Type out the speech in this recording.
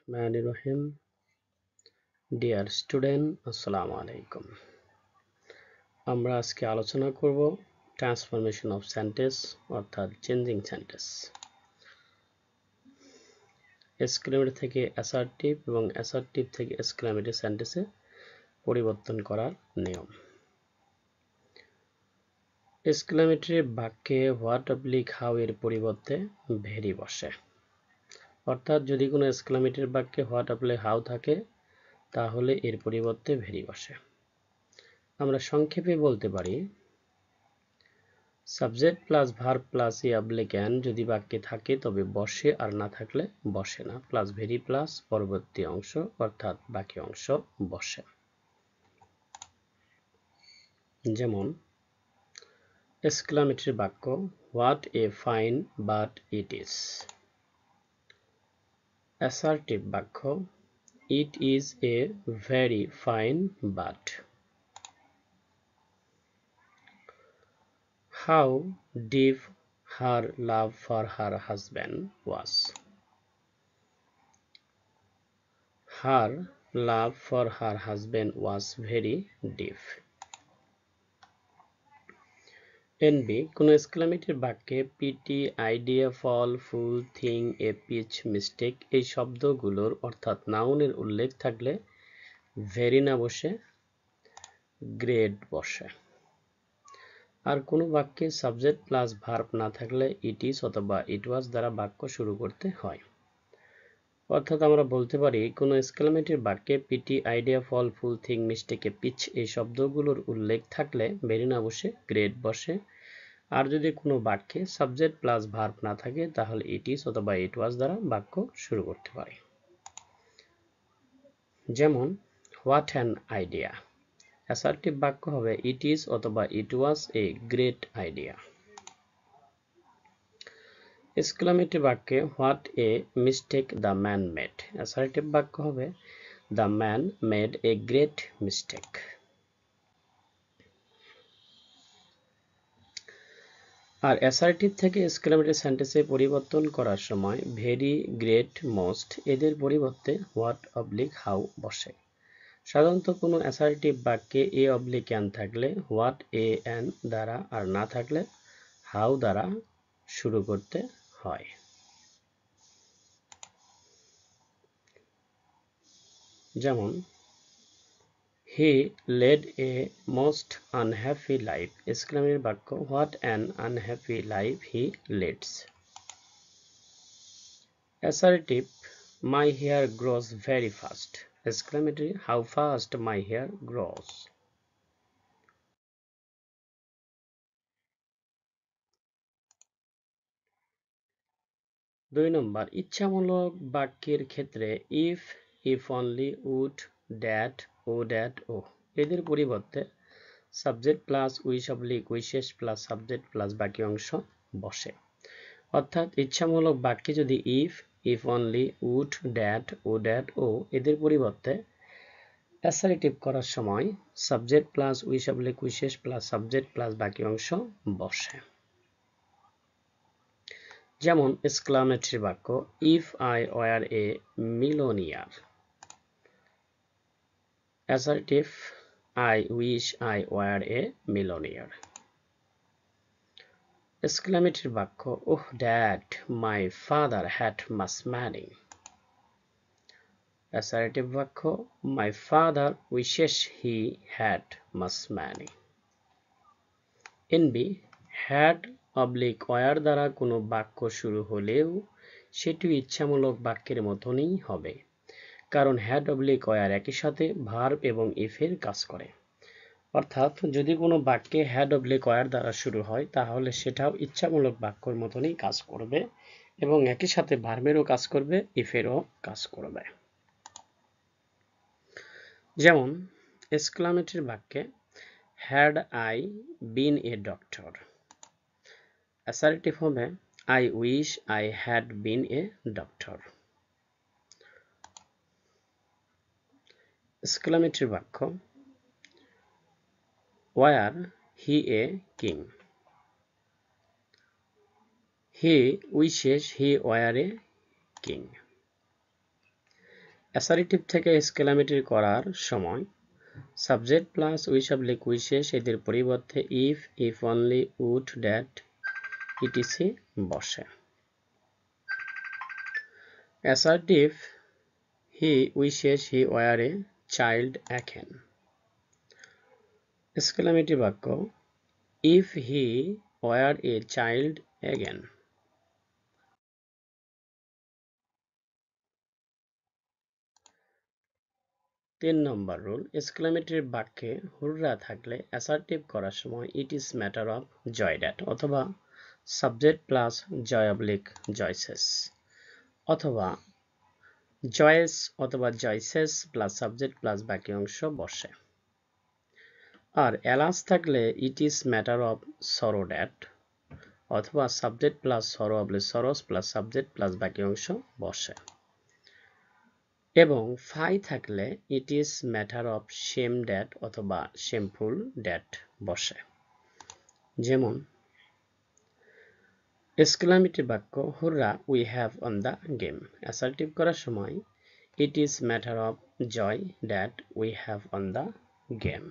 রহমানির রহিম। Dear student, আসসালামু আলাইকুম। আমরা আজকে আলোচনা করব ট্রান্সফরমেশন অফ সেন্টেন্স অর্থাৎ চেঞ্জিং সেন্টেন্স। এক্সক্লেমেটিভ থেকে অ্যাসার্টিভ এবং অ্যাসার্টিভ থেকে এক্সক্লেমেটিভ সেন্টেন্সে পরিবর্তন করার নিয়ম। এক্সক্লেমেটরি বাক্যে হোয়াট অবলিক হাউ এর পরিবর্তে ভেরি বসে, অর্থাৎ যদি কোনো এক্সক্লেমেটরি বাক্যে হোয়াট অবলিক হাউ থাকে তাহলে এর পরিবর্তে ভেরি বসে। আমরা সংক্ষেপে বলতে পারি subject plus verb plus E oblique an যদি বাক্যে থাকে তবে বসে, আর না থাকলে বসে না। প্লাস ভেরি প্লাস পরবর্তী অংশ অর্থাৎ বাকি অংশ বসে। যেমন এক্সক্লেমেটরি বাক্য what a fine but it is. Assertive বাক্য it is a very fine but. How deep her love for her husband was. Her love for her husband was very deep. NB কোনো exclamatory বাক্যে PT, idea, ফল, ফুল, thing, এ pitch, mistake এই শব্দগুলোর অর্থাৎ নাউনের উল্লেখ থাকলে very না বসে গ্রেট বসে। আর কোনো বাক্যে সাবজেক্ট প্লাস ভার্ব না থাকলে ইট ইজ অথবা ইট ওয়াজ দ্বারা বাক্য শুরু করতে হয়। অর্থাৎ আমরা বলতে পারি কোনো এক্সক্লেমেটরি বাক্যে পিটি, আইডিয়া, ফল, ফুল, থিং, মিস্টেকে, পিচ এই শব্দগুলোর উল্লেখ থাকলে ভেরি না বসে গ্রেট বসে। আর যদি কোনো বাক্যে সাবজেক্ট প্লাস ভার্ব না থাকে তাহলে ইট ইজ অথবা ইট ওয়াজ দ্বারা বাক্য শুরু করতে পারি। যেমন হোয়াট অ্যান আইডিয়া। অ্যাসার্টিভ বাক্য হবে ইট ইজ অথবা it was a great idea. Exclamatory বাক্যে what a mistake the man made. Assertive বাক্য হবে the man made a great mistake. আর অ্যাসার্টিভ থেকে এক্সক্লেমেটরি সেন্টেন্সে পরিবর্তন করার সময় ভেরি, গ্রেট, মোস্ট এদের পরিবর্তে হোয়াট অবলিক হাউ বসে। সাধারণত কোনো অ্যাসার্টিভ বাক্যে এ অবলিক অ্যান থাকলে হোয়াট এ অ্যান দ্বারা, আর না থাকলে হাউ দ্বারা শুরু করতে হয়। যেমন he led a most unhappy life. Exclamatory বাক্য what an unhappy life he leads. Assertive my hair grows very fast. Exclamatory how fast my hair grows. 2 number ইচ্ছামূলক বাক্যের ক্ষেত্রে if, if only, would, that, O that, ও এদের পরিবর্তে subject plus wish oblique wishes plus subject plus বাকি অংশ বসে। অর্থাৎ ইচ্ছামূলক বাক্যে যদি if, if only, would, that, O that, ও এদের পরিবর্তে অ্যাসার্টিভ করার সময় subject plus wish oblique wishes plus subject plus বাকি অংশ বসে। যেমন এক্সক্লেমেটরি বাক্য if I were a millionaire. Assertive I wish I were a millionaire. Exclamatory বাক্য oh that my father had much money. Assertive বাক্য my father wishes he had much money. NB had oblique were দ্বারা কোনো বাক্য শুরু হলেও সেটি ইচ্ছামূলক বাক্যের মতনই হবে, কারণ হ্যাড অবলিক ওয়ার একই সাথে ভার্ব এবং ইফের কাজ করে। অর্থাৎ যদি কোনো বাক্যে হ্যাড অবলিক ওয়ার দ্বারা শুরু হয় তাহলে সেটাও ইচ্ছামূলক বাক্যের মতনই কাজ করবে এবং একই সাথে ভার্বেরও কাজ করবে, ইফেরও কাজ করবে। যেমন এক্সক্লেমেটরি বাক্যে had I been a doctor. Assertive হবে I wish I had been a doctor. Exclamatory বাক্য were he a king. He wishes he were a king. Assertive থেকে এক্সক্লেমেটরি করার সময় subject plus wish oblique wishes এদের পরিবর্তে if only, would, that, ETC বসে। Assertive he wishes he were a child again. Exclamatory বাক্য if he were a child again. 3 number rule, exclamatory বাক্যে হুররা থাকলে assertive করার সময় it is matter of joy that অথবা subject plus joy oblique joys অথবা joys অথবা জয়সেস plus subject plus বাকি অংশ বসে। আর এলাস থাকলে it is matter of sorrow that অথবা subject plus sorrow oblique sorrows plus subject plus বাকি অংশ বসে। এবং ফাই থাকলে it is matter of shame that অথবা শেমফুল ড্যাট বসে। যেমন এক্সক্লেমেটরি বাক্য hurrah we have won the game. Assertive করার সময় it is matter of joy that we have won the game.